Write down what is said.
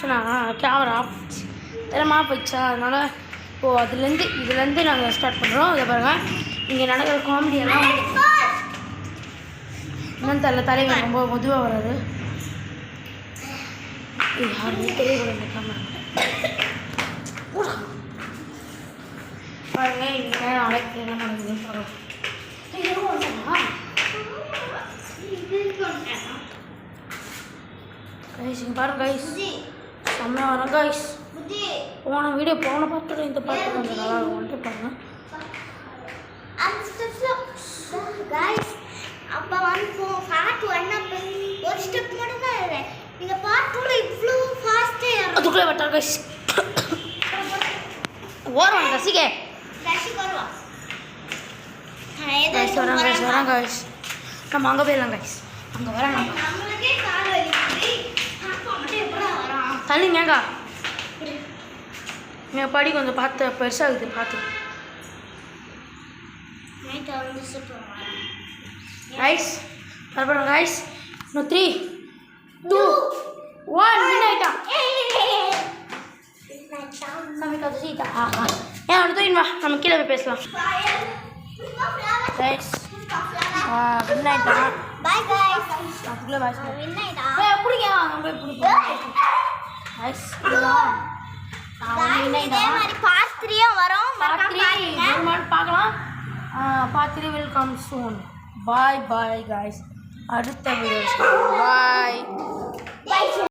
So நான் camera off திறமா போயிடுச்சா, அதனால் இப்போது இதுலேருந்து நாங்கள் ஸ்டார்ட் பண்ணுறோம். இதை பாருங்கள், இங்கே நடக்கிற காமெடியெல்லாம் இன்னும் தலைவர் ரொம்ப மெதுவாக வராது. யாருமே தெரியக்கூடாது இந்த கேமரா பாருங்க. இங்கே நாளைக்கு என்ன நடக்குதுன்னு பாருங்கள். கைஸ் இங்கே பாருங்க கைஸ், செம்மையாக வரும் கைஸ். போன பாட்டு இந்த பாட்டு கொஞ்சம் நல்லா வந்துட்டு பாருங்க. அப்போ வந்து பார்ட் 1 ஒரு ஸ்டெப் மட்டும் தான் இல்லை, இந்த பார்ட் 2 இவ்வளோ ஃபாஸ்ட்டே அதுக்குள்ளே வட்டார் கைஸ். ஓரம் ரசிகே வருவான் வரேன் கைஸ். நம்ம அங்கே போயிடலாம் கைஸ். அங்கே வரேன் நம்மளுக்கே கால் வலிக்குது, அப்பா மட்டும் எப்படா வரான்? தள்ளிங்கக்கா, எங்கள் படி கொஞ்சம் பார்த்து பெருசாகுது பார்த்து கைஸ். பரவாயில்ல கைஸ். இன்னும் 3 2 1 மின் ஆகிட்டான். ஏன் அவனை தூக்கின்னு வா, நம்ம கீழே போய் பேசலாம் கைஸ். மின் ஆகிட்டான். Bye guys. அதுக்குள்ளே பாய் வின் ஆயிட்டா. பிடிக்கா நம்ம போய் பிடிக்கும் கைஸ். இதே மாதிரி பார்ட் 3 வரும். பார்க்கலாம். Part 3 will come soon. Bye guys. அடுத்த வீடியோ பாய்.